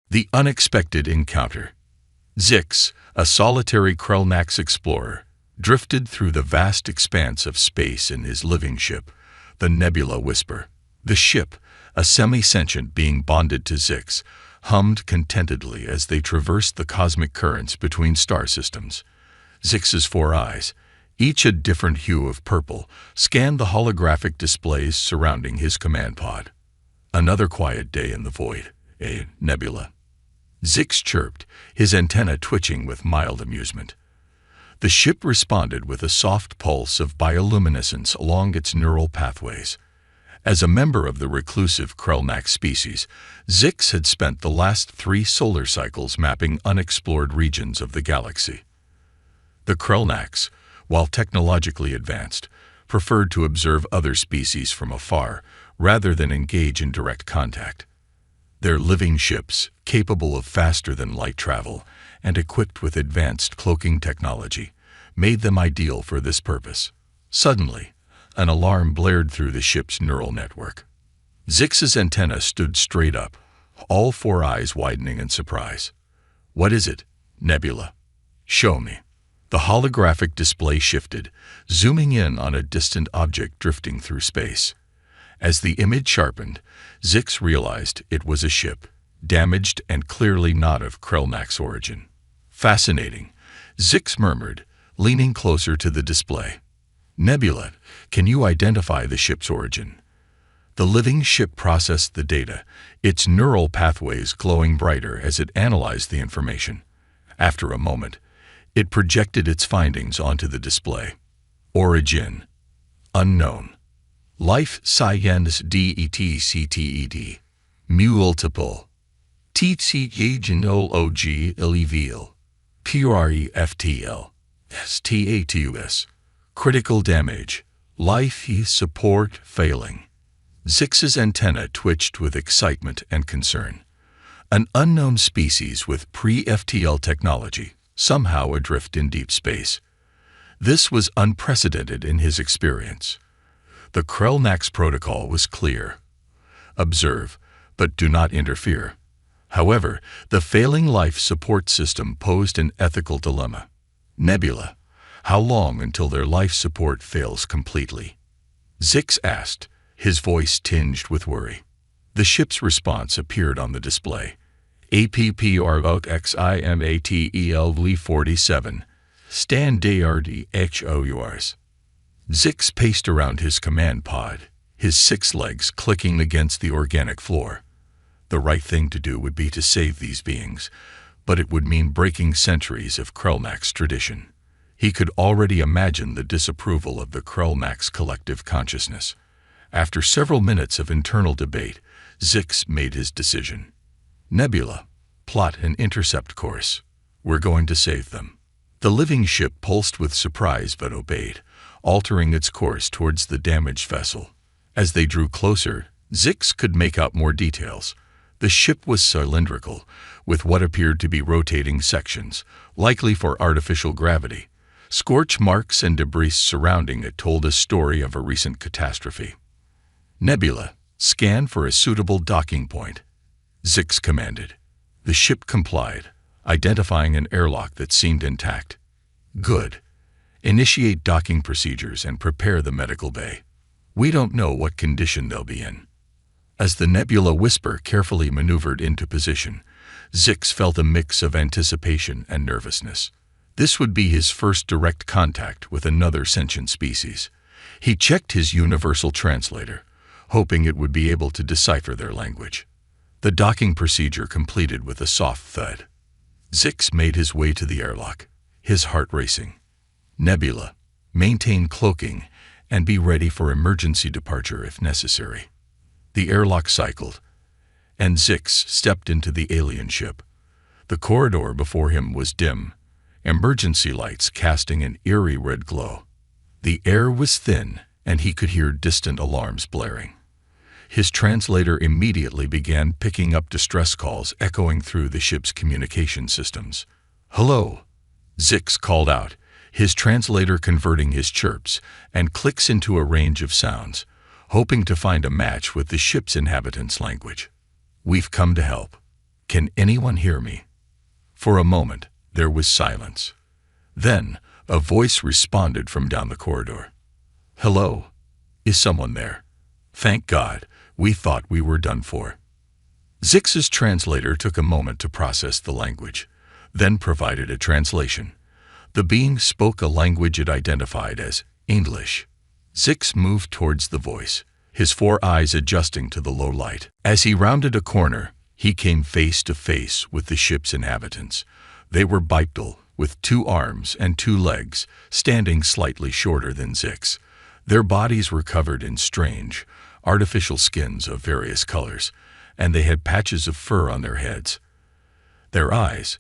The unexpected encounter. Zix, a solitary Krellnax explorer, drifted through the vast expanse of space in his living ship, the Nebula Whisper. The ship, a semi-sentient being bonded to Zix, hummed contentedly as they traversed the cosmic currents between star systems. Zix's 4 eyes, each a different hue of purple, scanned the holographic displays surrounding his command pod. Another quiet day in the void, a nebula. Zix chirped, his antenna twitching with mild amusement. The ship responded with a soft pulse of bioluminescence along its neural pathways. As a member of the reclusive Krellnax species, Zix had spent the last 3 solar cycles mapping unexplored regions of the galaxy. The Krellnax, while technologically advanced, preferred to observe other species from afar rather than engage in direct contact. Their living ships, capable of faster-than-light travel and equipped with advanced cloaking technology, made them ideal for this purpose. Suddenly, an alarm blared through the ship's neural network. Zix's antenna stood straight up, all 4 eyes widening in surprise. "What is it, Nebula? Show me." The holographic display shifted, zooming in on a distant object drifting through space. As the image sharpened, Zix realized it was a ship, damaged and clearly not of Krellnax origin. "Fascinating," Zix murmured, leaning closer to the display. "Nebula, can you identify the ship's origin?" The living ship processed the data, its neural pathways glowing brighter as it analyzed the information. After a moment, it projected its findings onto the display. Origin: unknown. Life science detcted. Multiple. Tcagnolog illegal. Preftl. Status. Critical damage. Life support failing. Zix's antenna twitched with excitement and concern. An unknown species with pre-FTL technology, somehow adrift in deep space. This was unprecedented in his experience. The Krellnax protocol was clear. Observe, but do not interfere. However, the failing life support system posed an ethical dilemma. Nebula, how long until their life support fails completely? Zix asked, his voice tinged with worry. The ship's response appeared on the display. APPROXIMATELV47. Standardhors. Zix paced around his command pod, his 6 legs clicking against the organic floor. The right thing to do would be to save these beings, but it would mean breaking centuries of Krellnax tradition. He could already imagine the disapproval of the Krellnax collective consciousness. After several minutes of internal debate, Zix made his decision. "Nebula, plot an intercept course. We're going to save them." The living ship pulsed with surprise but obeyed, altering its course towards the damaged vessel. As they drew closer, Zix could make out more details. The ship was cylindrical, with what appeared to be rotating sections, likely for artificial gravity. Scorch marks and debris surrounding it told a story of a recent catastrophe. "Nebula, scan for a suitable docking point," Zix commanded. The ship complied, identifying an airlock that seemed intact. "Good. Initiate docking procedures and prepare the medical bay. We don't know what condition they'll be in." As the Nebula Whisper carefully maneuvered into position, Zix felt a mix of anticipation and nervousness. This would be his first direct contact with another sentient species. He checked his universal translator, hoping it would be able to decipher their language. The docking procedure completed with a soft thud. Zix made his way to the airlock, his heart racing. "Nebula, maintain cloaking and be ready for emergency departure if necessary." The airlock cycled, and Zix stepped into the alien ship. The corridor before him was dim, emergency lights casting an eerie red glow. The air was thin, and he could hear distant alarms blaring. His translator immediately began picking up distress calls echoing through the ship's communication systems. "Hello," Zix called out, his translator converting his chirps and clicks into a range of sounds, hoping to find a match with the ship's inhabitants' language. "We've come to help." Can anyone hear me? For a moment, there was silence. Then, a voice responded from down the corridor. Hello? Is someone there? Thank God, we thought we were done for. Zix's translator took a moment to process the language, then provided a translation. The being spoke a language it identified as English. Zix moved towards the voice, his 4 eyes adjusting to the low light. As he rounded a corner, he came face to face with the ship's inhabitants. They were bipedal, with 2 arms and 2 legs, standing slightly shorter than Zix. Their bodies were covered in strange, artificial skins of various colors, and they had patches of fur on their heads. Their eyes,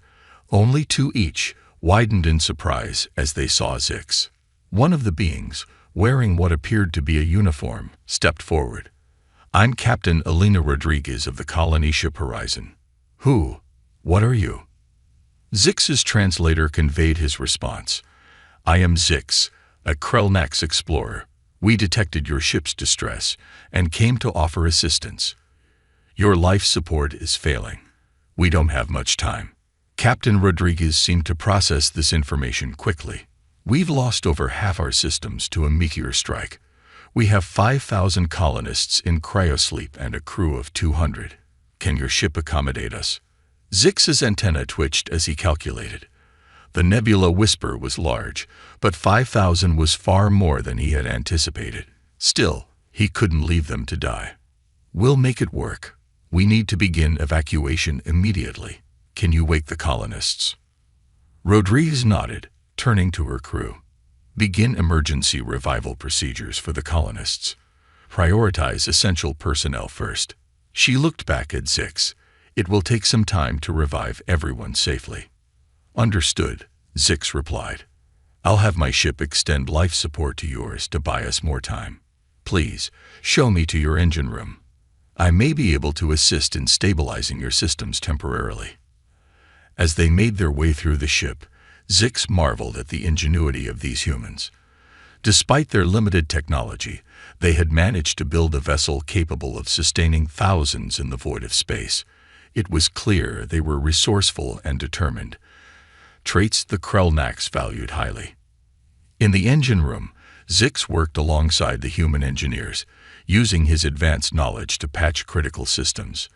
only 2 each, widened in surprise as they saw Zix. One of the beings, wearing what appeared to be a uniform, stepped forward. I'm Captain Elena Rodriguez of the colony ship Horizon. Who? What are you? Zix's translator conveyed his response. I am Zix, a Krellnax explorer. We detected your ship's distress and came to offer assistance. Your life support is failing. We don't have much time. Captain Rodriguez seemed to process this information quickly. We've lost over half our systems to a meteor strike. We have 5,000 colonists in cryosleep and a crew of 200. Can your ship accommodate us? Zix's antenna twitched as he calculated. The nebula whisper was large, but 5,000 was far more than he had anticipated. Still, he couldn't leave them to die. We'll make it work. We need to begin evacuation immediately. Can you wake the colonists? Rodriguez nodded, turning to her crew. Begin emergency revival procedures for the colonists. Prioritize essential personnel first. She looked back at Zix. It will take some time to revive everyone safely. Understood, Zix replied. I'll have my ship extend life support to yours to buy us more time. Please, show me to your engine room. I may be able to assist in stabilizing your systems temporarily. As they made their way through the ship, Zix marveled at the ingenuity of these humans. Despite their limited technology, they had managed to build a vessel capable of sustaining thousands in the void of space. It was clear they were resourceful and determined, traits the Krellnax valued highly. In the engine room, Zix worked alongside the human engineers, using his advanced knowledge to patch critical systems.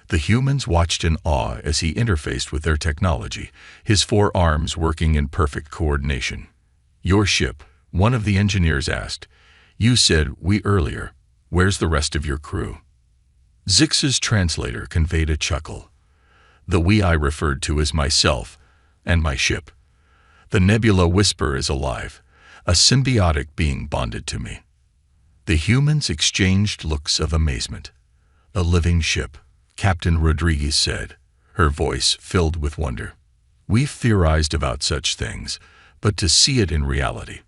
The humans watched in awe as he interfaced with their technology, his 4 arms working in perfect coordination. Your ship, one of the engineers asked. You said we earlier. Where's the rest of your crew? Zix's translator conveyed a chuckle. The we I referred to as myself and my ship. The nebula whisper is alive, a symbiotic being bonded to me. The humans exchanged looks of amazement. A living ship, Captain Rodriguez said, her voice filled with wonder. We've theorized about such things, but to see it in reality.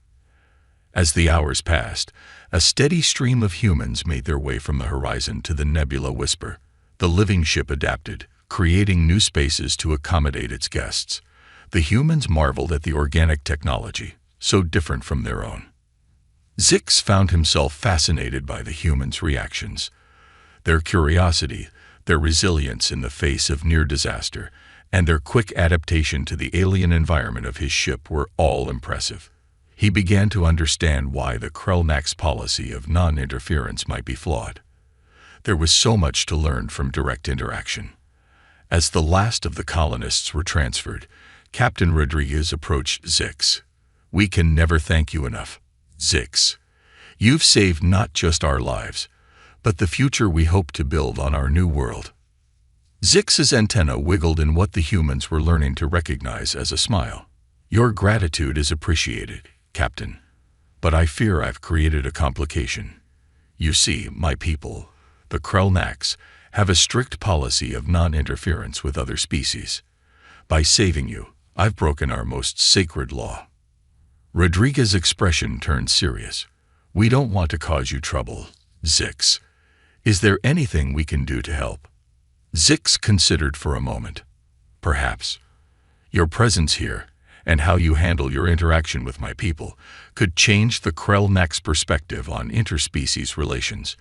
As the hours passed, a steady stream of humans made their way from the horizon to the nebula whisper. The living ship adapted, creating new spaces to accommodate its guests. The humans marveled at the organic technology, so different from their own. Zix found himself fascinated by the humans' reactions. Their curiosity, their resilience in the face of near disaster, and their quick adaptation to the alien environment of his ship were all impressive. He began to understand why the Krellnax policy of non-interference might be flawed. There was so much to learn from direct interaction. As the last of the colonists were transferred, Captain Rodriguez approached Zix. We can never thank you enough, Zix. You've saved not just our lives, but the future we hope to build on our new world. Zix's antenna wiggled in what the humans were learning to recognize as a smile. Your gratitude is appreciated, Captain, but I fear I've created a complication. You see, my people, the Krellnax, have a strict policy of non-interference with other species. By saving you, I've broken our most sacred law. Rodriguez's expression turned serious. We don't want to cause you trouble, Zix. Is there anything we can do to help? Zix considered for a moment. Perhaps. Your presence here, and how you handle your interaction with my people, could change the Krellnax perspective on interspecies relations.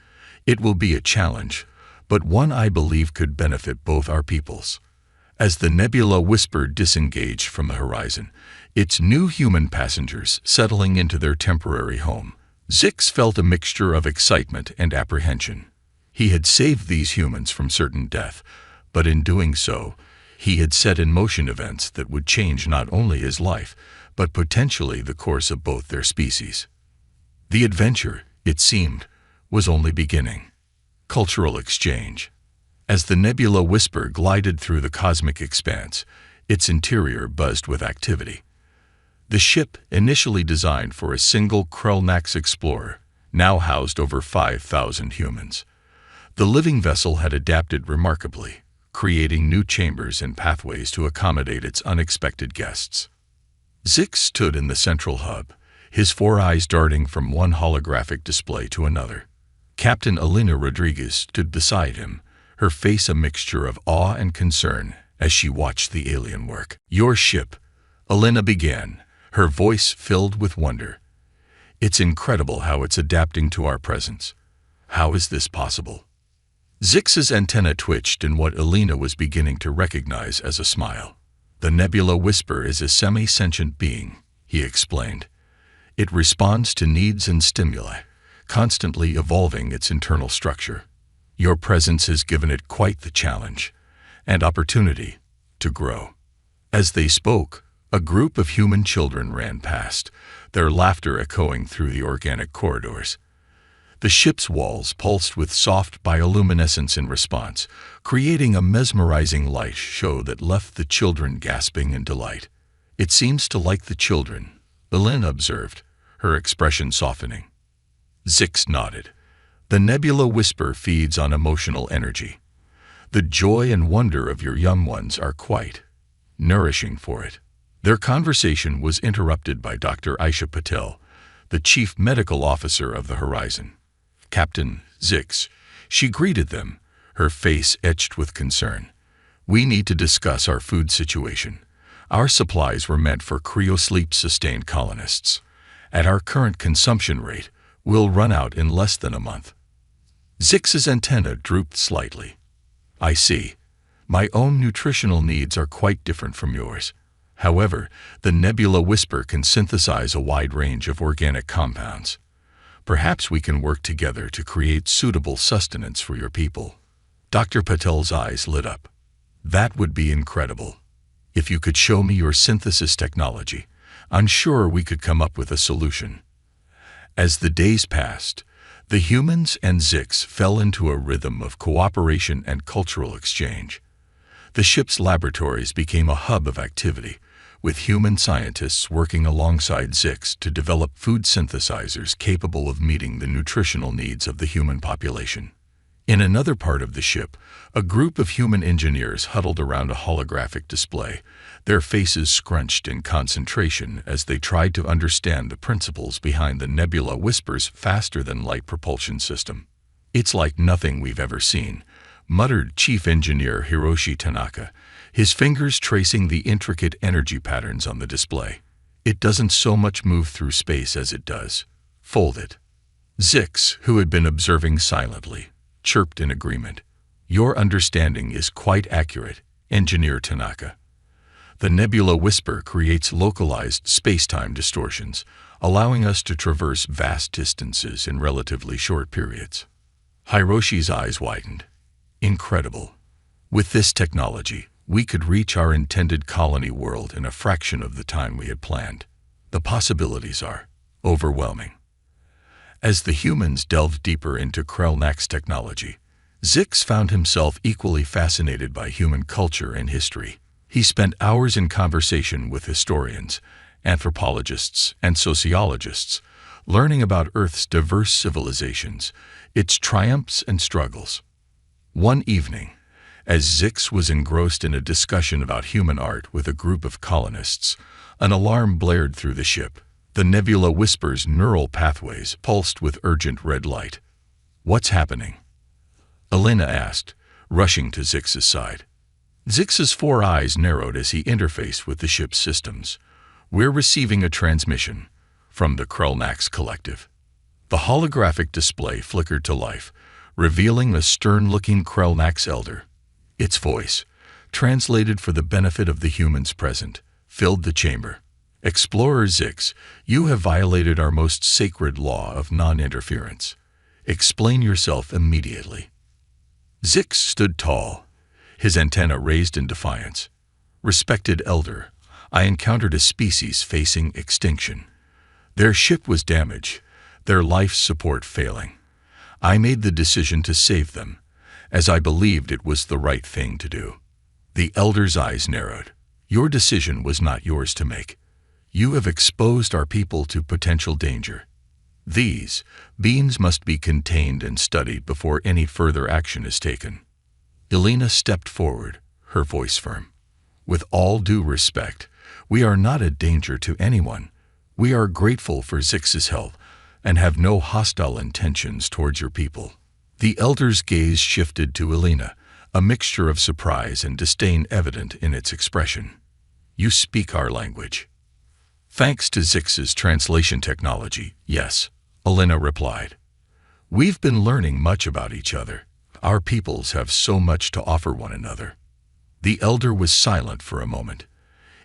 It will be a challenge, but one I believe could benefit both our peoples. As the Nebula Whisper disengaged from the horizon, its new human passengers settling into their temporary home, Zix felt a mixture of excitement and apprehension. He had saved these humans from certain death, but in doing so, he had set in motion events that would change not only his life, but potentially the course of both their species. The adventure, it seemed, was only beginning. Cultural exchange. As the Nebula Whisper glided through the cosmic expanse, its interior buzzed with activity. The ship, initially designed for a single Krellnax explorer, now housed over 5,000 humans. The living vessel had adapted remarkably, creating new chambers and pathways to accommodate its unexpected guests. Zix stood in the central hub, his 4 eyes darting from one holographic display to another. Captain Elena Rodriguez stood beside him, her face a mixture of awe and concern as she watched the alien work. "Your ship," Elena began, her voice filled with wonder. "It's incredible how it's adapting to our presence. How is this possible?" Zix's antenna twitched in what Elena was beginning to recognize as a smile. "The Nebula Whisper is a semi-sentient being," he explained. "It responds to needs and stimuli, constantly evolving its internal structure. Your presence has given it quite the challenge and opportunity to grow." As they spoke, a group of human children ran past, their laughter echoing through the organic corridors. The ship's walls pulsed with soft bioluminescence in response, creating a mesmerizing light show that left the children gasping in delight. "It seems to like the children," Elena observed, her expression softening. Zix nodded. "The Nebula Whisper feeds on emotional energy. The joy and wonder of your young ones are quite nourishing for it." Their conversation was interrupted by Dr. Aisha Patel, the chief medical officer of the Horizon. "Captain Zix," she greeted them, her face etched with concern. "We need to discuss our food situation. Our supplies were meant for cryosleep-sustained colonists. At our current consumption rate, we'll run out in less than a month." Zix's antenna drooped slightly. "I see. My own nutritional needs are quite different from yours. However, the Nebula Whisper can synthesize a wide range of organic compounds. Perhaps we can work together to create suitable sustenance for your people." Dr. Patel's eyes lit up. "That would be incredible. If you could show me your synthesis technology, I'm sure we could come up with a solution." As the days passed, the humans and Zix fell into a rhythm of cooperation and cultural exchange. The ship's laboratories became a hub of activity, with human scientists working alongside Zix to develop food synthesizers capable of meeting the nutritional needs of the human population. In another part of the ship, a group of human engineers huddled around a holographic display, their faces scrunched in concentration as they tried to understand the principles behind the Nebula Whisper's faster-than-light propulsion system. "It's like nothing we've ever seen," muttered Chief Engineer Hiroshi Tanaka, his fingers tracing the intricate energy patterns on the display. "It doesn't so much move through space as it does fold it." Zix, who had been observing silently, chirped in agreement. "Your understanding is quite accurate, Engineer Tanaka. The Nebula Whisper creates localized space-time distortions, allowing us to traverse vast distances in relatively short periods." Hiroshi's eyes widened. "Incredible. With this technology, we could reach our intended colony world in a fraction of the time we had planned. The possibilities are overwhelming." As the humans delved deeper into Krellnax technology, Zix found himself equally fascinated by human culture and history. He spent hours in conversation with historians, anthropologists, and sociologists, learning about Earth's diverse civilizations, its triumphs and struggles. One evening, as Zix was engrossed in a discussion about human art with a group of colonists, an alarm blared through the ship. The Nebula Whisper's neural pathways pulsed with urgent red light. "What's happening?" Elena asked, rushing to Zix's side. Zix's 4 eyes narrowed as he interfaced with the ship's systems. "We're receiving a transmission from the Krellnax Collective." The holographic display flickered to life, revealing a stern-looking Krellnax elder. Its voice, translated for the benefit of the humans present, filled the chamber. Explorer Zix, you have violated our most sacred law of non-interference. Explain yourself immediately. Zix stood tall, his antenna raised in defiance. Respected elder, I encountered a species facing extinction. Their ship was damaged, their life support failing. I made the decision to save them, as I believed it was the right thing to do. The elder's eyes narrowed. Your decision was not yours to make. You have exposed our people to potential danger. These beings must be contained and studied before any further action is taken. Elena stepped forward, her voice firm. With all due respect, we are not a danger to anyone. We are grateful for Zix's help and have no hostile intentions towards your people. The elder's gaze shifted to Elena, a mixture of surprise and disdain evident in its expression. You speak our language. Thanks to Zix's translation technology, yes, Elena replied. We've been learning much about each other. Our peoples have so much to offer one another. The elder was silent for a moment,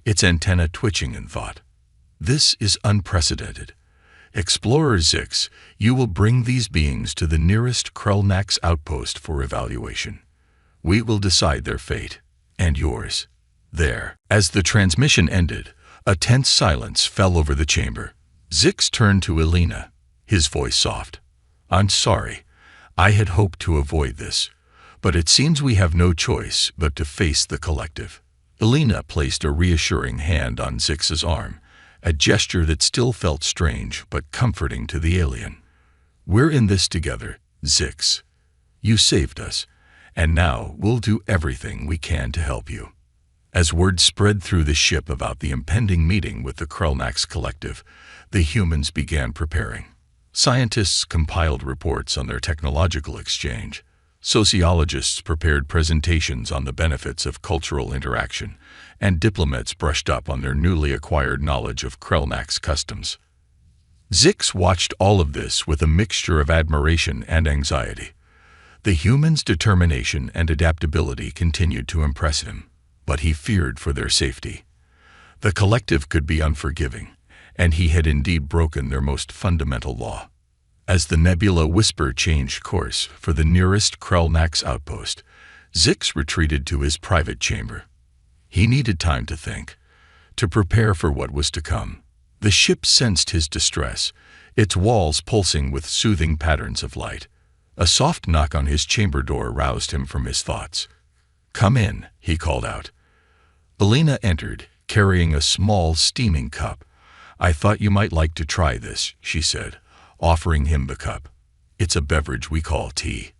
its antenna twitching in thought. This is unprecedented. Explorer Zix, you will bring these beings to the nearest Krulnax outpost for evaluation. We will decide their fate, and yours. There. As the transmission ended, a tense silence fell over the chamber. Zix turned to Elena, his voice soft. I'm sorry. I had hoped to avoid this, but it seems we have no choice but to face the collective. Elena placed a reassuring hand on Zix's arm, a gesture that still felt strange but comforting to the alien. We're in this together, Zix. You saved us, and now we'll do everything we can to help you. As word spread through the ship about the impending meeting with the Krulnax collective, the humans began preparing. Scientists compiled reports on their technological exchange. Sociologists prepared presentations on the benefits of cultural interaction, and diplomats brushed up on their newly acquired knowledge of Krulnax customs. Zix watched all of this with a mixture of admiration and anxiety. The humans' determination and adaptability continued to impress him, but he feared for their safety. The collective could be unforgiving, and he had indeed broken their most fundamental law. As the Nebula Whisper changed course for the nearest Krulnax outpost, Zix retreated to his private chamber. He needed time to think, to prepare for what was to come. The ship sensed his distress, its walls pulsing with soothing patterns of light. A soft knock on his chamber door roused him from his thoughts. Come in, he called out. Elena entered, carrying a small, steaming cup. I thought you might like to try this, she said, offering him the cup. It's a beverage we call tea.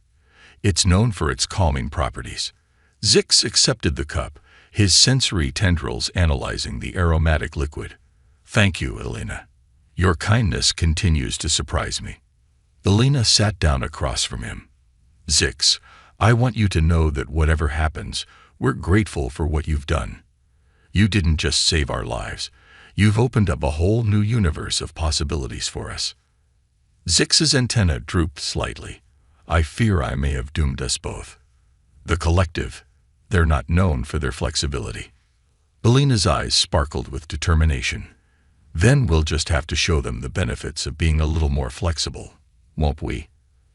It's known for its calming properties. Zix accepted the cup, his sensory tendrils analyzing the aromatic liquid. Thank you, Elena. Your kindness continues to surprise me. Elena sat down across from him. Zix, I want you to know that whatever happens, we're grateful for what you've done. You didn't just save our lives. You've opened up a whole new universe of possibilities for us. Zix's antenna drooped slightly. I fear I may have doomed us both. The collective, they're not known for their flexibility. Elena's eyes sparkled with determination. Then we'll just have to show them the benefits of being a little more flexible, won't we?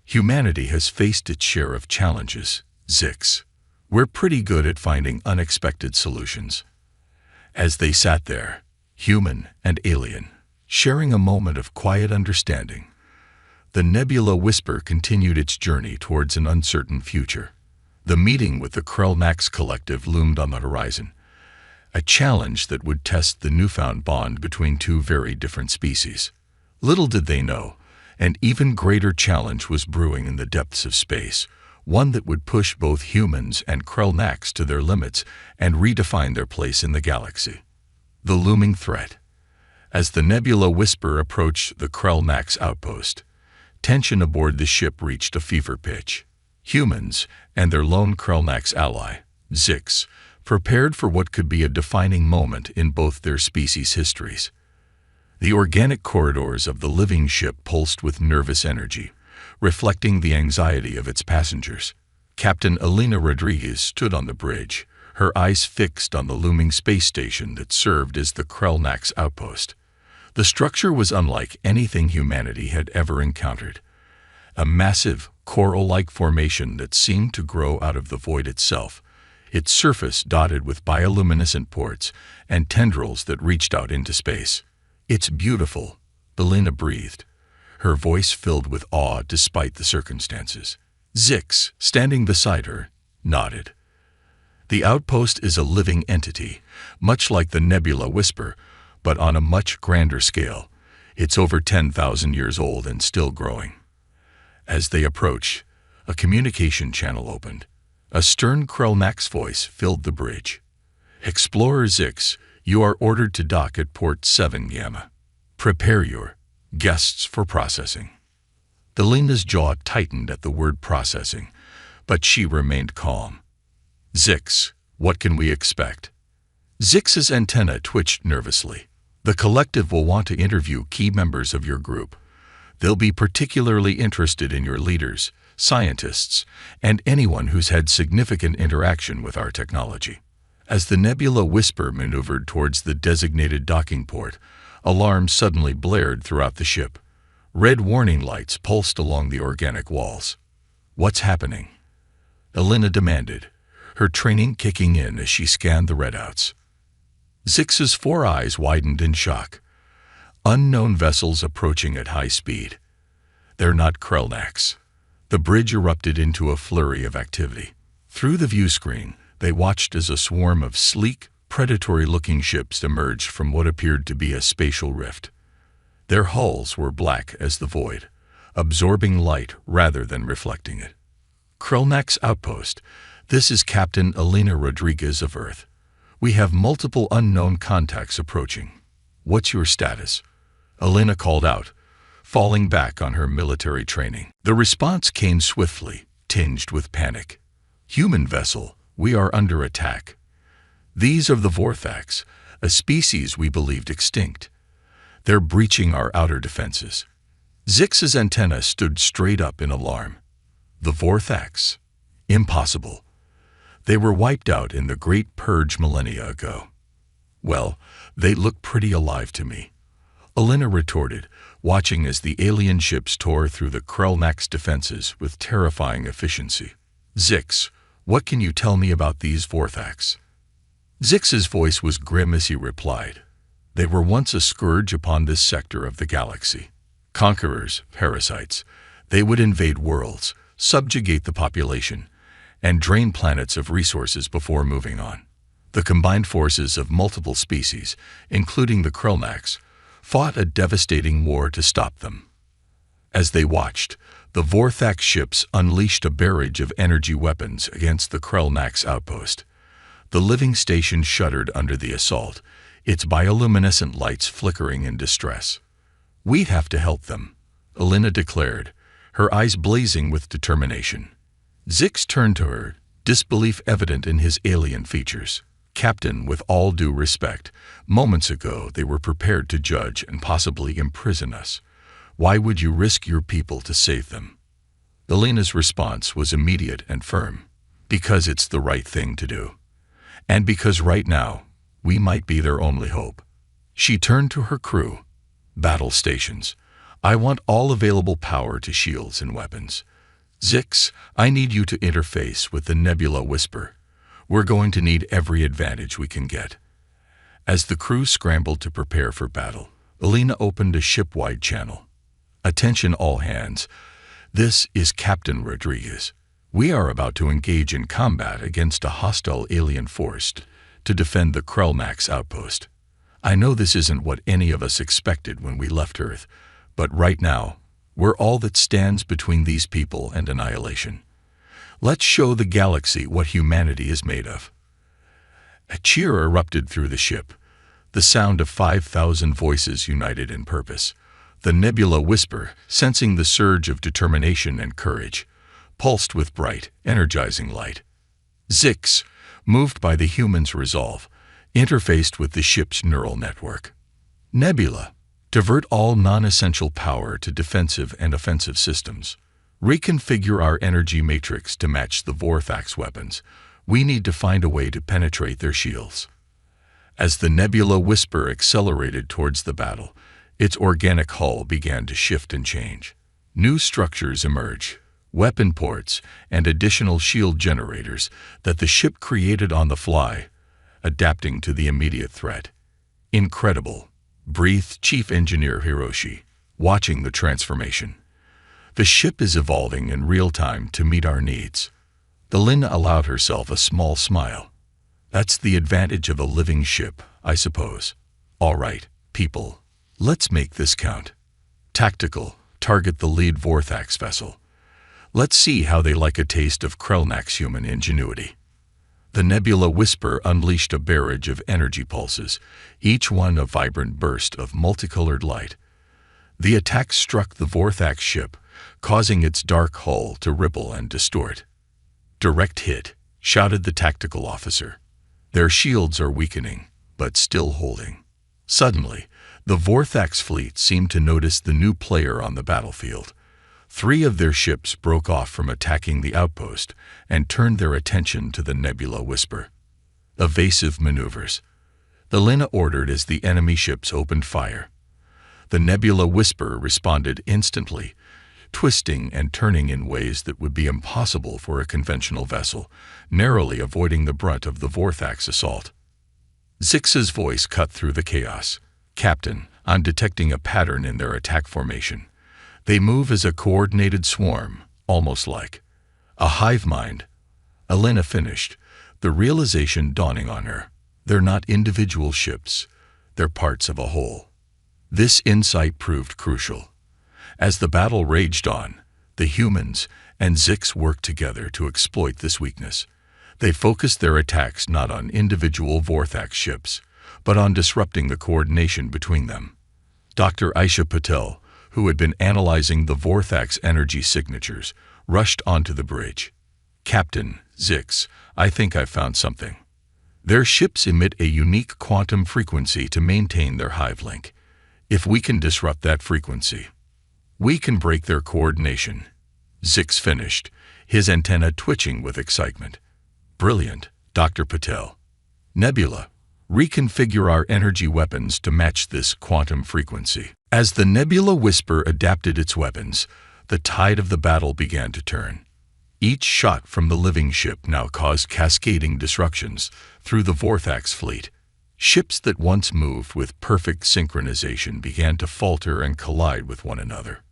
Humanity has faced its share of challenges, Zix. We're pretty good at finding unexpected solutions. As they sat there, human and alien, sharing a moment of quiet understanding, the Nebula Whisper continued its journey towards an uncertain future. The meeting with the Krulnax collective loomed on the horizon, a challenge that would test the newfound bond between two very different species. Little did they know, an even greater challenge was brewing in the depths of space, one that would push both humans and Krulnax to their limits and redefine their place in the galaxy. The looming threat. As the Nebula Whisper approached the Krulnax outpost, tension aboard the ship reached a fever pitch. Humans and their lone Krulnax ally, Zix, prepared for what could be a defining moment in both their species' histories. The organic corridors of the living ship pulsed with nervous energy, reflecting the anxiety of its passengers. Captain Elena Rodriguez stood on the bridge, her eyes fixed on the looming space station that served as the Krellnax outpost. The structure was unlike anything humanity had ever encountered. A massive, coral-like formation that seemed to grow out of the void itself, its surface dotted with bioluminescent ports and tendrils that reached out into space. "It's beautiful," Belina breathed, her voice filled with awe despite the circumstances. Zix, standing beside her, nodded. "The outpost is a living entity, much like the Nebula Whisper, but on a much grander scale. It's over 10,000 years old and still growing." As they approached, a communication channel opened. A stern Krellnax voice filled the bridge. "Explorer Zix, you are ordered to dock at Port 7 Gamma. Prepare your guests for processing." Belina's jaw tightened at the word processing, but she remained calm. "Zix, what can we expect?" Zix's antenna twitched nervously. "The collective will want to interview key members of your group. They'll be particularly interested in your leaders, scientists, and anyone who's had significant interaction with our technology." As the Nebula Whisper maneuvered towards the designated docking port, alarms suddenly blared throughout the ship. Red warning lights pulsed along the organic walls. "What's happening?" Elena demanded, her training kicking in as she scanned the readouts. Zix's four eyes widened in shock. Unknown vessels approaching at high speed. "They're not Krellnax." The bridge erupted into a flurry of activity. Through the view screen, they watched as a swarm of sleek, predatory-looking ships emerged from what appeared to be a spatial rift. Their hulls were black as the void, absorbing light rather than reflecting it. "Krellnax Outpost, this is Captain Elena Rodriguez of Earth. We have multiple unknown contacts approaching. What's your status?" Elena called out, falling back on her military training. The response came swiftly, tinged with panic. "Human vessel, we are under attack. These are the Vorthax, a species we believed extinct. They're breaching our outer defenses." Zix's antenna stood straight up in alarm. "The Vorthax? Impossible. They were wiped out in the Great Purge millennia ago." "Well, they look pretty alive to me," Elena retorted, watching as the alien ships tore through the Krellnax defenses with terrifying efficiency. "Zix, what can you tell me about these Vorthax?" Zix's voice was grim as he replied. "They were once a scourge upon this sector of the galaxy. Conquerors, parasites. They would invade worlds, subjugate the population, and drain planets of resources before moving on. The combined forces of multiple species, including the Krellnax, fought a devastating war to stop them." As they watched, the Vorthax ships unleashed a barrage of energy weapons against the Krellnax outpost. The living station shuddered under the assault, its bioluminescent lights flickering in distress. "We have to help them," Elena declared, her eyes blazing with determination. Zix turned to her, disbelief evident in his alien features. "Captain, with all due respect, moments ago they were prepared to judge and possibly imprison us. Why would you risk your people to save them?" Elena's response was immediate and firm. "Because it's the right thing to do. And because right now, we might be their only hope." She turned to her crew. "Battle stations. I want all available power to shields and weapons. Zix, I need you to interface with the Nebula Whisper. We're going to need every advantage we can get." As the crew scrambled to prepare for battle, Elena opened a ship-wide channel. "Attention all hands. This is Captain Rodriguez. We are about to engage in combat against a hostile alien force to defend the Krellnax outpost. I know this isn't what any of us expected when we left Earth, but right now, we're all that stands between these people and annihilation. Let's show the galaxy what humanity is made of." A cheer erupted through the ship, the sound of 5,000 voices united in purpose. The Nebula Whisper, sensing the surge of determination and courage, pulsed with bright, energizing light. Zix, moved by the humans' resolve, interfaced with the ship's neural network. "Nebula, divert all non-essential power to defensive and offensive systems. Reconfigure our energy matrix to match the Vorthax weapons. We need to find a way to penetrate their shields. As the Nebula Whisper accelerated towards the battle, its organic hull began to shift and change. New structures emerged, weapon ports, and additional shield generators that the ship created on the fly, adapting to the immediate threat. Incredible, breathed Chief Engineer Hiroshi, watching the transformation. The ship is evolving in real time to meet our needs. Elena allowed herself a small smile. That's the advantage of a living ship, I suppose. All right, people, let's make this count. Tactical, target the lead Vorthax vessel. Let's see how they like a taste of Krelnak's human ingenuity. The Nebula Whisper unleashed a barrage of energy pulses, each one a vibrant burst of multicolored light. The attack struck the Vorthax ship, causing its dark hull to ripple and distort. Direct hit, shouted the tactical officer. Their shields are weakening, but still holding. Suddenly, the Vorthax fleet seemed to notice the new player on the battlefield. 3 of their ships broke off from attacking the outpost and turned their attention to the Nebula Whisper. Evasive maneuvers. Elena ordered as the enemy ships opened fire. The Nebula Whisper responded instantly, twisting and turning in ways that would be impossible for a conventional vessel, narrowly avoiding the brunt of the Vorthax assault. Zix's voice cut through the chaos. Captain, I'm detecting a pattern in their attack formation. They move as a coordinated swarm, almost like a hive mind. Elena finished, the realization dawning on her. They're not individual ships. They're parts of a whole. This insight proved crucial. As the battle raged on, the humans and Zix worked together to exploit this weakness. They focused their attacks not on individual Vorthax ships, but on disrupting the coordination between them. Dr. Aisha Patel, who had been analyzing the Vorthax energy signatures, rushed onto the bridge. Captain, Zix, I think I've found something. Their ships emit a unique quantum frequency to maintain their hive link. If we can disrupt that frequency, we can break their coordination. Zix finished, his antenna twitching with excitement. Brilliant, Dr. Patel. Nebula, reconfigure our energy weapons to match this quantum frequency. As the Nebula Whisper adapted its weapons, the tide of the battle began to turn. Each shot from the living ship now caused cascading disruptions through the Vorthax fleet. Ships that once moved with perfect synchronization began to falter and collide with one another.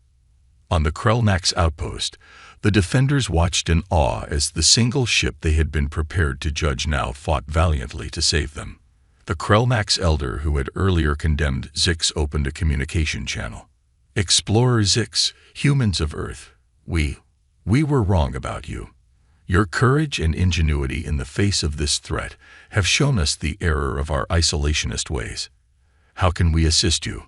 On the Krelnak's outpost, the defenders watched in awe as the single ship they had been prepared to judge now fought valiantly to save them. The Krelnak's elder who had earlier condemned Zix opened a communication channel. Explorer Zix, humans of Earth, we were wrong about you. Your courage and ingenuity in the face of this threat have shown us the error of our isolationist ways. How can we assist you?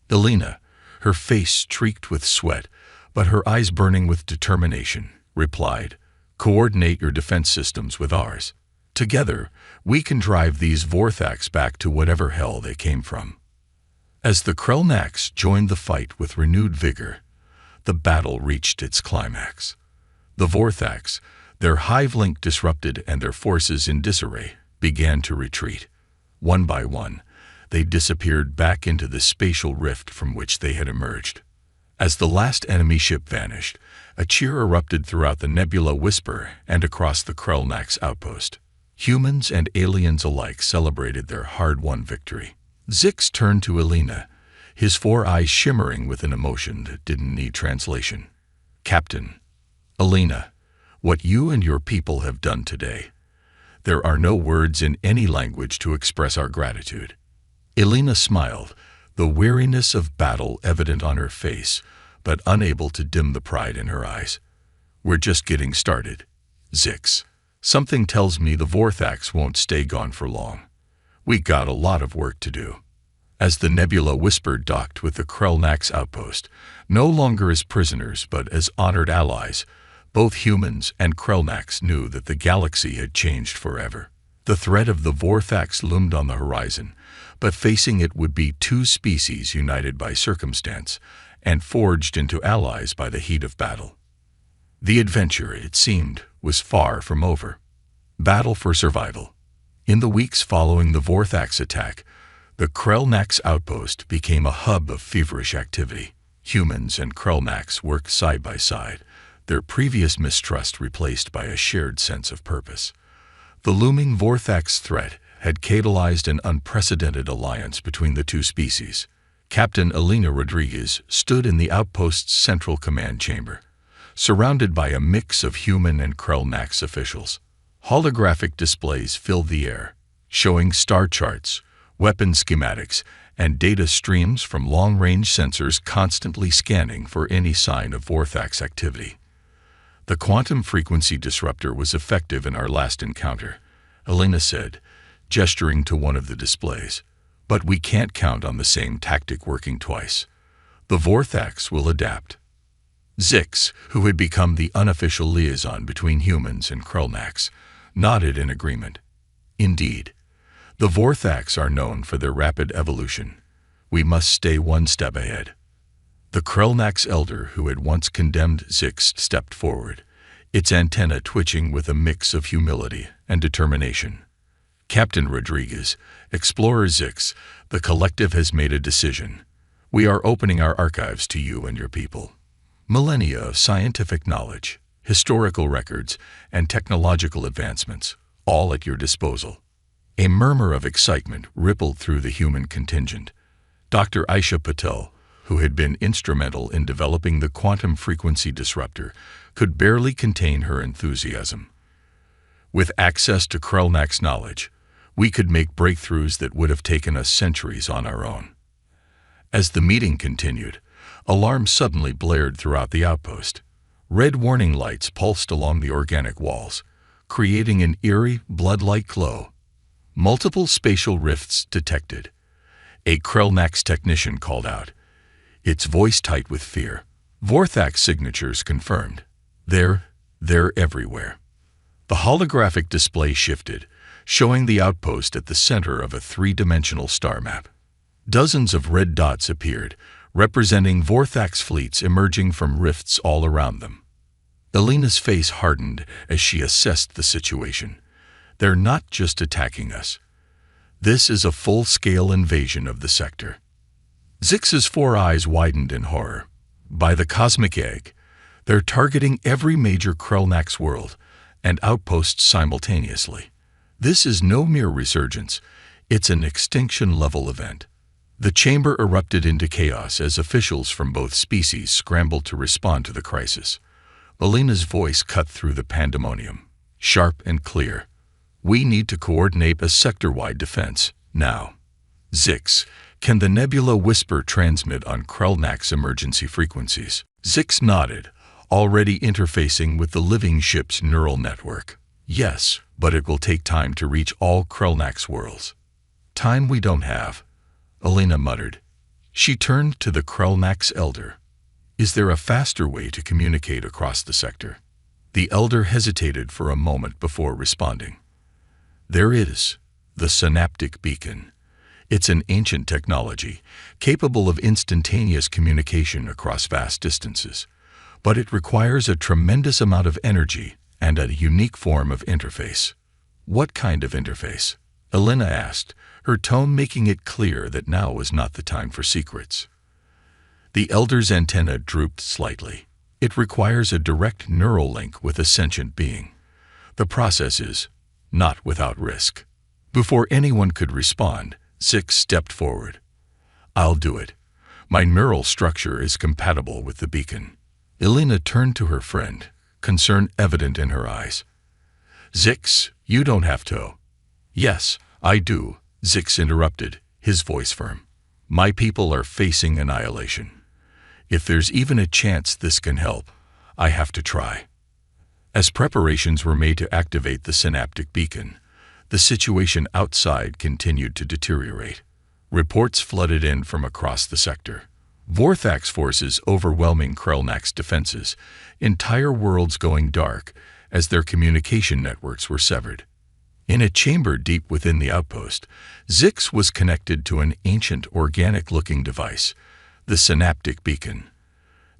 Elena, her face streaked with sweat, but her eyes burning with determination, replied, coordinate your defense systems with ours. Together, we can drive these Vorthax back to whatever hell they came from. As the Krelnaks joined the fight with renewed vigor, the battle reached its climax. The Vorthax, their hive link disrupted and their forces in disarray, began to retreat. One by one, they disappeared back into the spatial rift from which they had emerged. As the last enemy ship vanished, a cheer erupted throughout the Nebula Whisper and across the Krelnak's outpost. Humans and aliens alike celebrated their hard-won victory. Zix turned to Elena, his 4 eyes shimmering with an emotion that didn't need translation. Captain, Elena, what you and your people have done today. There are no words in any language to express our gratitude. Elena smiled, the weariness of battle evident on her face, but unable to dim the pride in her eyes. We're just getting started. Zix, something tells me the Vorthax won't stay gone for long. We got a lot of work to do. As the Nebula Whisper docked with the Krelnak's outpost, no longer as prisoners but as honored allies, both humans and Krelnaks knew that the galaxy had changed forever. The threat of the Vorthax loomed on the horizon, but facing it would be 2 species united by circumstance and forged into allies by the heat of battle. The adventure, it seemed, was far from over. Battle for survival. In the weeks following the Vorthax attack, the Krellnax outpost became a hub of feverish activity. Humans and Krellnax worked side by side, their previous mistrust replaced by a shared sense of purpose. The looming Vorthax threat had catalyzed an unprecedented alliance between the two species. Captain Elena Rodriguez stood in the outpost's central command chamber, surrounded by a mix of human and Krellnax officials. Holographic displays filled the air, showing star charts, weapon schematics, and data streams from long-range sensors constantly scanning for any sign of Vorthax activity. The quantum frequency disruptor was effective in our last encounter, Elena said, gesturing to one of the displays. But we can't count on the same tactic working twice. The Vorthax will adapt. Zix, who had become the unofficial liaison between humans and Krellnax, nodded in agreement. Indeed, the Vorthax are known for their rapid evolution. We must stay one step ahead. The Krellnax elder who had once condemned Zix stepped forward, its antenna twitching with a mix of humility and determination. Captain Rodriguez, Explorer Zix, the collective has made a decision. We are opening our archives to you and your people. Millennia of scientific knowledge, historical records, and technological advancements, all at your disposal. A murmur of excitement rippled through the human contingent. Dr. Aisha Patel, who had been instrumental in developing the quantum frequency disruptor, could barely contain her enthusiasm. With access to Krellnax knowledge, we could make breakthroughs that would have taken us centuries on our own. As the meeting continued, alarms suddenly blared throughout the outpost. Red warning lights pulsed along the organic walls, creating an eerie, blood-like glow. Multiple spatial rifts detected. A Krellnax technician called out, its voice tight with fear. Vorthax signatures confirmed. They're everywhere. The holographic display shifted, showing the outpost at the center of a three-dimensional star map. Dozens of red dots appeared, representing Vorthax fleets emerging from rifts all around them. Elena's face hardened as she assessed the situation. They're not just attacking us. This is a full-scale invasion of the sector. Zix's four eyes widened in horror. By the cosmic egg, they're targeting every major Krellnax world and outposts simultaneously. This is no mere resurgence, it's an extinction-level event. The chamber erupted into chaos as officials from both species scrambled to respond to the crisis. Elena's voice cut through the pandemonium, sharp and clear. We need to coordinate a sector-wide defense, now. Zix, can the Nebula Whisper transmit on Krellnax emergency frequencies? Zix nodded, already interfacing with the living ship's neural network. Yes, but it will take time to reach all Krellnax worlds. Time we don't have, Elena muttered. She turned to the Krellnax elder. Is there a faster way to communicate across the sector? The elder hesitated for a moment before responding. There is, the synaptic beacon. It's an ancient technology, capable of instantaneous communication across vast distances. But it requires a tremendous amount of energy and a unique form of interface. What kind of interface? Elena asked, her tone making it clear that now was not the time for secrets. The elder's antenna drooped slightly. It requires a direct neural link with a sentient being. The process is not without risk. Before anyone could respond, Zix stepped forward. I'll do it. My neural structure is compatible with the beacon. Elena turned to her friend, concern evident in her eyes. Zix, you don't have to. Yes, I do, Zix interrupted, his voice firm. My people are facing annihilation. If there's even a chance this can help, I have to try. As preparations were made to activate the synaptic beacon, the situation outside continued to deteriorate. Reports flooded in from across the sector. Vorthax forces overwhelming Krellnax defenses, entire worlds going dark as their communication networks were severed. In a chamber deep within the outpost, Zix was connected to an ancient organic-looking device, the synaptic beacon.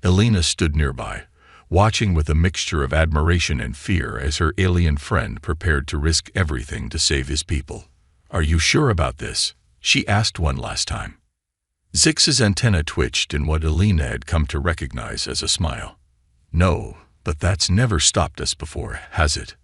Elena stood nearby, watching with a mixture of admiration and fear as her alien friend prepared to risk everything to save his people. "Are you sure about this?" she asked one last time. Zix's antenna twitched in what Elena had come to recognize as a smile. "No, but that's never stopped us before, has it?"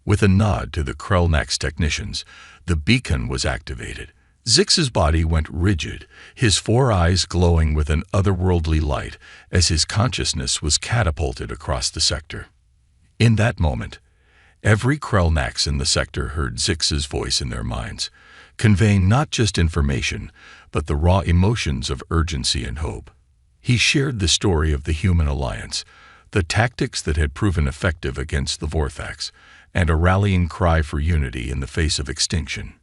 With a nod to the Krellnax technicians, the beacon was activated. Zix's body went rigid, his 4 eyes glowing with an otherworldly light as his consciousness was catapulted across the sector. In that moment, every Krellnax in the sector heard Zix's voice in their minds, conveying not just information, but the raw emotions of urgency and hope. He shared the story of the human alliance, the tactics that had proven effective against the Vorthax, and a rallying cry for unity in the face of extinction.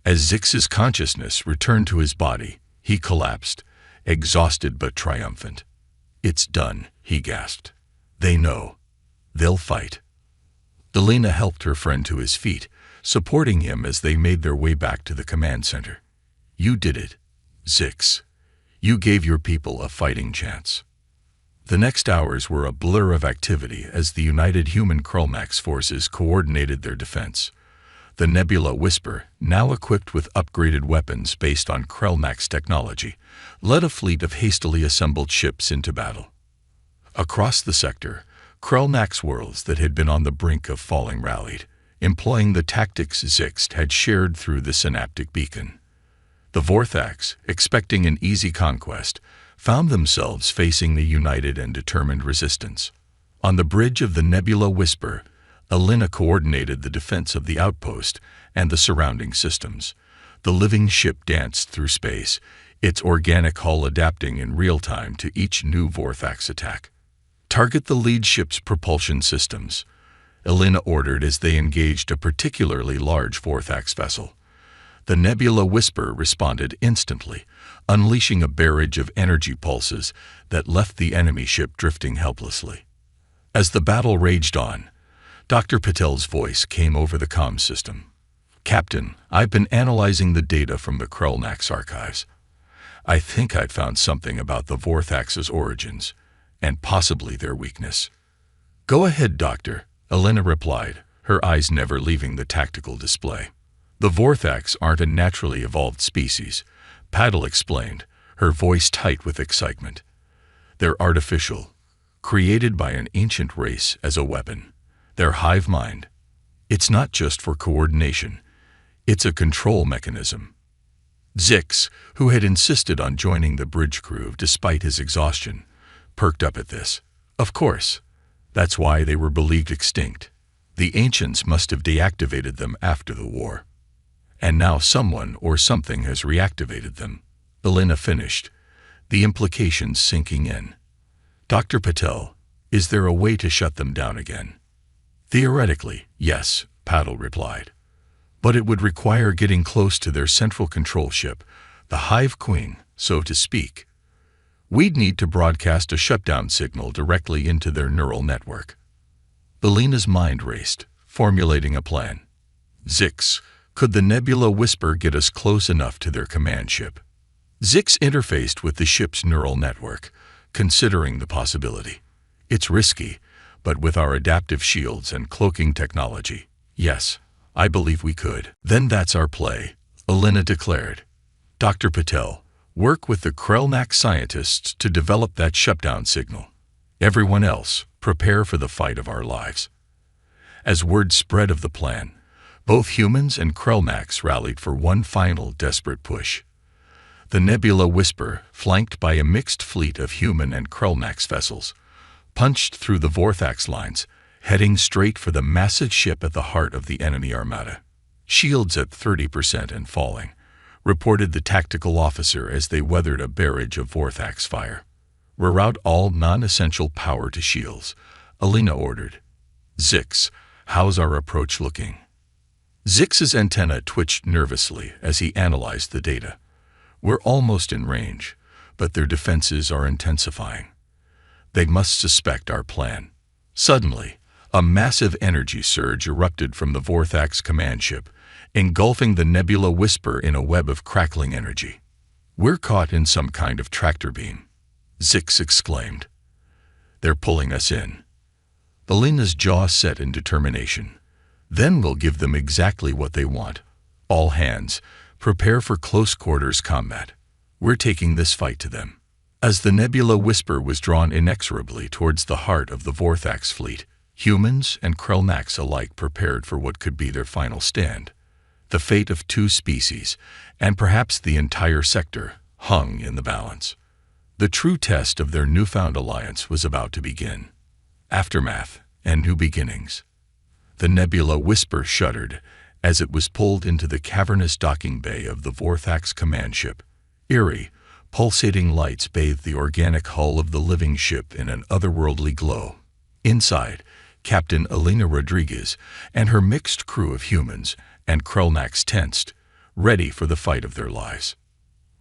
As Zix's consciousness returned to his body, he collapsed, exhausted but triumphant. "It's done," he gasped. "They know. They'll fight." Elena helped her friend to his feet, supporting him as they made their way back to the command center. "You did it, Zix. You gave your people a fighting chance." The next hours were a blur of activity as the united human Krellnax forces coordinated their defense. The Nebula Whisper, now equipped with upgraded weapons based on Krellnax technology, led a fleet of hastily assembled ships into battle. Across the sector, Krellnax worlds that had been on the brink of falling rallied, employing the tactics Zix had shared through the synaptic beacon. The Vorthax, expecting an easy conquest, found themselves facing the united and determined resistance. On the bridge of the Nebula Whisper, Elena coordinated the defense of the outpost and the surrounding systems. The living ship danced through space, its organic hull adapting in real time to each new Vorthax attack. "Target the lead ship's propulsion systems," Elena ordered as they engaged a particularly large Vorthax vessel. The Nebula Whisper responded instantly, unleashing a barrage of energy pulses that left the enemy ship drifting helplessly. As the battle raged on, Dr. Patel's voice came over the comm system. "Captain, I've been analyzing the data from the Krellnax archives. I think I've found something about the Vorthax's origins, and possibly their weakness." "Go ahead, Doctor," Elena replied, her eyes never leaving the tactical display. "The Vorthax aren't a naturally evolved species," Patel explained, her voice tight with excitement. "They're artificial, created by an ancient race as a weapon. Their hive mind. It's not just for coordination. It's a control mechanism." Zix, who had insisted on joining the bridge crew despite his exhaustion, perked up at this. "Of course. That's why they were believed extinct. The ancients must have deactivated them after the war. And now someone or something has reactivated them," Elena finished, the implications sinking in. "Dr. Patel, is there a way to shut them down again?" "Theoretically, yes," Patel replied. "But it would require getting close to their central control ship, the Hive Queen, so to speak. We'd need to broadcast a shutdown signal directly into their neural network." Elena's mind raced, formulating a plan. "Zix, could the Nebula Whisper get us close enough to their command ship?" Zix interfaced with the ship's neural network, considering the possibility. "It's risky, but with our adaptive shields and cloaking technology, yes, I believe we could." "Then that's our play," Elena declared. "Dr. Patel, work with the Krellnax scientists to develop that shutdown signal. Everyone else, prepare for the fight of our lives." As word spread of the plan, both humans and Krellnax rallied for one final desperate push. The Nebula Whisper, flanked by a mixed fleet of human and Krellnax vessels, punched through the Vorthax lines, heading straight for the massive ship at the heart of the enemy armada. "Shields at 30% and falling," reported the tactical officer as they weathered a barrage of Vorthax fire. "Reroute all non-essential power to shields," Elena ordered. "Zix, how's our approach looking?" Zix's antenna twitched nervously as he analyzed the data. "We're almost in range, but their defenses are intensifying. They must suspect our plan." Suddenly, a massive energy surge erupted from the Vorthax command ship, engulfing the Nebula Whisper in a web of crackling energy. "We're caught in some kind of tractor beam," Zix exclaimed. They're pulling us in. Alina's jaw set in determination. Then we'll give them exactly what they want. All hands, prepare for close quarters combat. We're taking this fight to them. As the Nebula Whisper was drawn inexorably towards the heart of the Vorthax fleet, humans and Krellnax alike prepared for what could be their final stand. The fate of two species, and perhaps the entire sector, hung in the balance. The true test of their newfound alliance was about to begin. Aftermath and new beginnings. The Nebula Whisper shuddered as it was pulled into the cavernous docking bay of the Vorthax command ship. Eerie, pulsating lights bathed the organic hull of the living ship in an otherworldly glow. Inside, Captain Elena Rodriguez and her mixed crew of humans and Krellnax tensed, ready for the fight of their lives.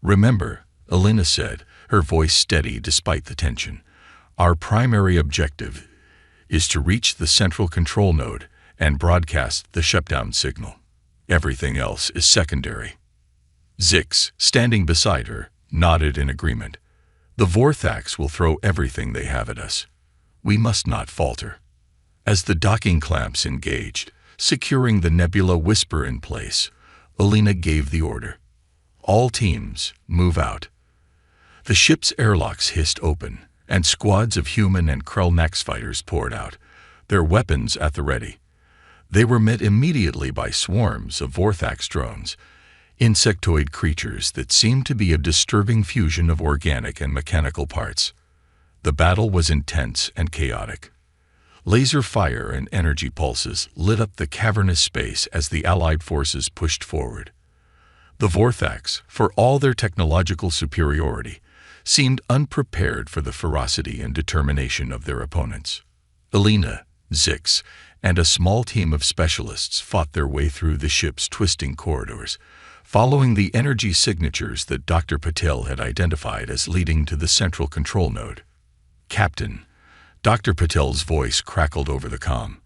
"Remember," Elena said, her voice steady despite the tension, "our primary objective is to reach the central control node and broadcast the shutdown signal. Everything else is secondary." Zix, standing beside her, nodded in agreement. "The Vorthax will throw everything they have at us. We must not falter." As the docking clamps engaged, securing the Nebula Whisper in place, Elena gave the order. "All teams, move out." The ship's airlocks hissed open, and squads of human and Krellnax fighters poured out, their weapons at the ready. They were met immediately by swarms of Vorthax drones, insectoid creatures that seemed to be a disturbing fusion of organic and mechanical parts. The battle was intense and chaotic. Laser fire and energy pulses lit up the cavernous space as the Allied forces pushed forward. The Vorthax, for all their technological superiority, seemed unprepared for the ferocity and determination of their opponents. Elena, Zix, and a small team of specialists fought their way through the ship's twisting corridors, following the energy signatures that Dr. Patel had identified as leading to the central control node. "Captain," Dr. Patel's voice crackled over the comm.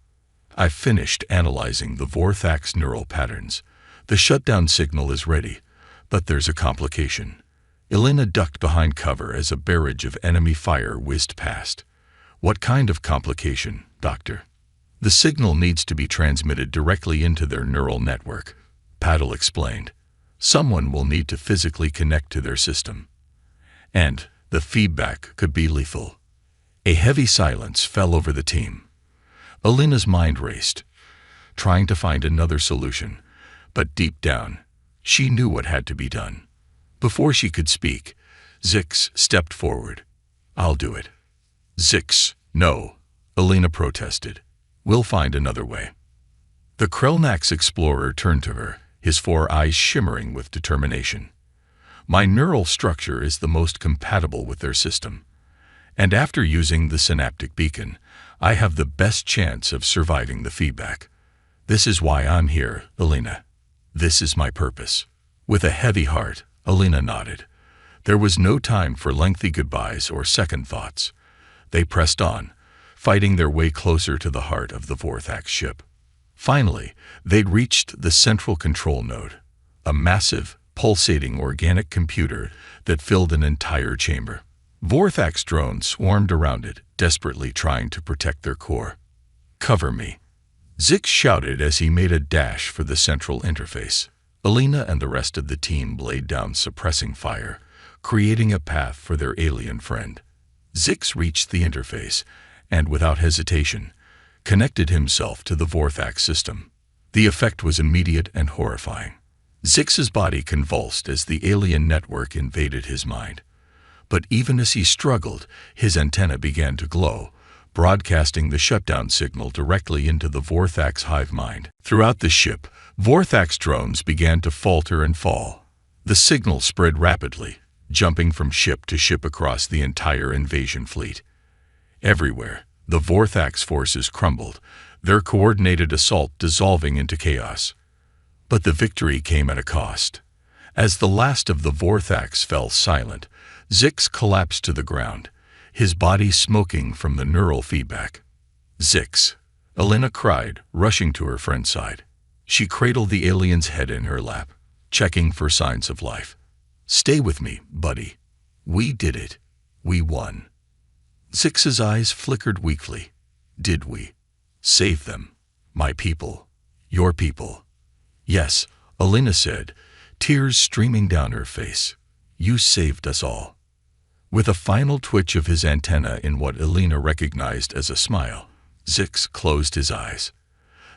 "I've finished analyzing the Vorthax neural patterns. The shutdown signal is ready, but there's a complication." Elena ducked behind cover as a barrage of enemy fire whizzed past. "What kind of complication, Doctor?" "The signal needs to be transmitted directly into their neural network," Patel explained. "Someone will need to physically connect to their system. And the feedback could be lethal." A heavy silence fell over the team. Elena's mind raced, trying to find another solution, but deep down, she knew what had to be done. Before she could speak, Zix stepped forward. "I'll do it." "Zix, no," Elena protested. "We'll find another way." The Krellnax explorer turned to her, his 4 eyes shimmering with determination. "My neural structure is the most compatible with their system. And after using the synaptic beacon, I have the best chance of surviving the feedback. This is why I'm here, Elena. This is my purpose." With a heavy heart, Elena nodded. There was no time for lengthy goodbyes or second thoughts. They pressed on, fighting their way closer to the heart of the Vorthax ship. Finally, they'd reached the central control node, a massive, pulsating organic computer that filled an entire chamber. Vorthax drones swarmed around it, desperately trying to protect their core. "Cover me," Zix shouted as he made a dash for the central interface. Elena and the rest of the team laid down suppressing fire, creating a path for their alien friend. Zix reached the interface and, without hesitation, connected himself to the Vorthax system. The effect was immediate and horrifying. Zix's body convulsed as the alien network invaded his mind. But even as he struggled, his antenna began to glow, broadcasting the shutdown signal directly into the Vorthax hive mind. Throughout the ship, Vorthax drones began to falter and fall. The signal spread rapidly, jumping from ship to ship across the entire invasion fleet. Everywhere, the Vorthax forces crumbled, their coordinated assault dissolving into chaos. But the victory came at a cost. As the last of the Vorthax fell silent, Zix collapsed to the ground, his body smoking from the neural feedback. "Zix," Elena cried, rushing to her friend's side. She cradled the alien's head in her lap, checking for signs of life. "Stay with me, buddy. We did it. We won." Zix's eyes flickered weakly. Did we save them? My people. Your people. Yes, Alina said, tears streaming down her face. You saved us all. With a final twitch of his antenna in what Alina recognized as a smile, Zix closed his eyes.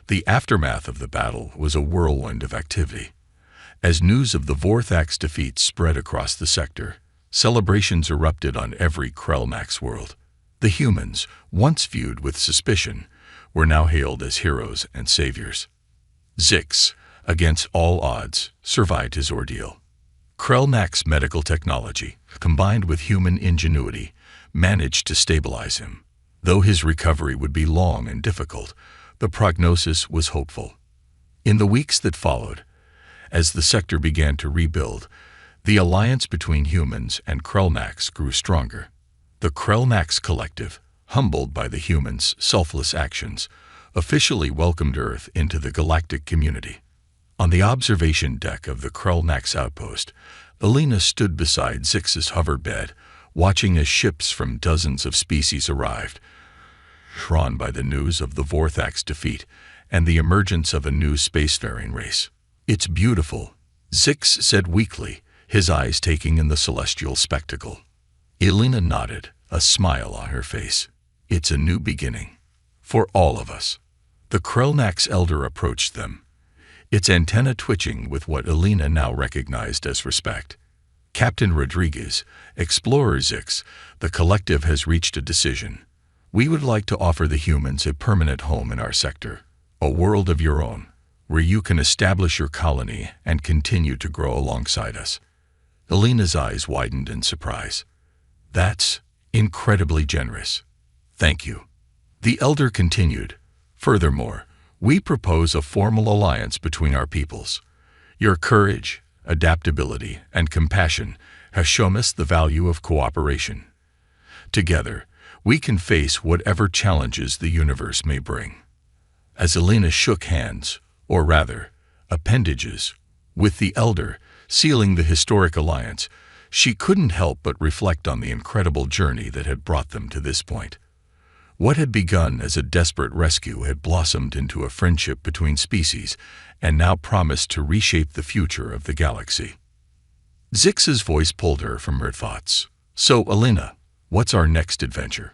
The aftermath of the battle was a whirlwind of activity. As news of the Vorthax defeat spread across the sector, celebrations erupted on every Krellmax world. The humans, once viewed with suspicion, were now hailed as heroes and saviors. Zix, against all odds, survived his ordeal. Krellmax medical technology, combined with human ingenuity, managed to stabilize him. Though his recovery would be long and difficult, the prognosis was hopeful. In the weeks that followed, as the sector began to rebuild, the alliance between humans and Krellmax grew stronger. The Krellmax Collective, humbled by the humans' selfless actions, officially welcomed Earth into the galactic community. On the observation deck of the Krellmax outpost, Alina stood beside Zix's hover bed, watching as ships from dozens of species arrived, drawn by the news of the Vorthax defeat and the emergence of a new spacefaring race. It's beautiful, Zix said weakly, his eyes taking in the celestial spectacle. Alina nodded, a smile on her face. It's a new beginning. For all of us. The Krellmax elder approached them, its antenna twitching with what Alina now recognized as respect. Captain Rodriguez, Explorer Zix, the collective has reached a decision. We would like to offer the humans a permanent home in our sector, a world of your own, where you can establish your colony and continue to grow alongside us. Alina's eyes widened in surprise. That's incredibly generous. Thank you. The elder continued. Furthermore, we propose a formal alliance between our peoples. Your courage, adaptability, and compassion have shown us the value of cooperation. Together, we can face whatever challenges the universe may bring. As Alina shook hands, or rather, appendages, with the elder, sealing the historic alliance, she couldn't help but reflect on the incredible journey that had brought them to this point. What had begun as a desperate rescue had blossomed into a friendship between species and now promised to reshape the future of the galaxy. Zix's voice pulled her from her thoughts. So, Alina, what's our next adventure?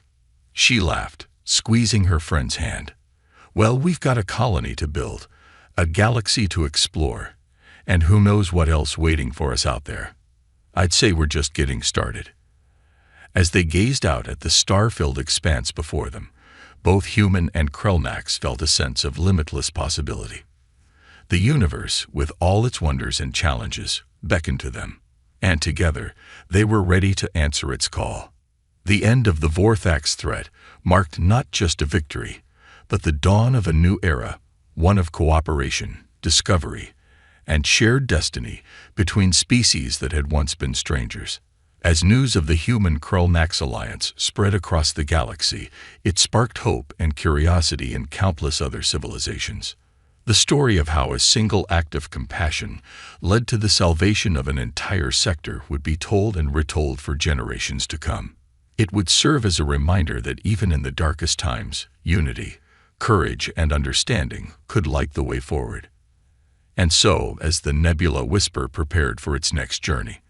She laughed, squeezing her friend's hand. Well, we've got a colony to build, a galaxy to explore, and who knows what else waiting for us out there. I'd say we're just getting started. As they gazed out at the star-filled expanse before them, both human and Krellmax felt a sense of limitless possibility. The universe, with all its wonders and challenges, beckoned to them, and together they were ready to answer its call. The end of the Vorthax threat marked not just a victory, but the dawn of a new era, one of cooperation, discovery, and shared destiny between species that had once been strangers. As news of the human Krellmax alliance spread across the galaxy, it sparked hope and curiosity in countless other civilizations. The story of how a single act of compassion led to the salvation of an entire sector would be told and retold for generations to come. It would serve as a reminder that even in the darkest times, unity, courage, and understanding could light the way forward. And so, as the Nebula Whisper prepared for its next journey,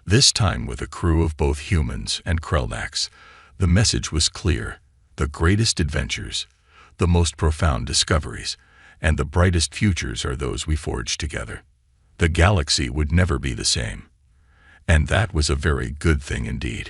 this time with a crew of both humans and Krellmax, the message was clear: the greatest adventures, the most profound discoveries, and the brightest futures are those we forge together. The galaxy would never be the same. And that was a very good thing indeed.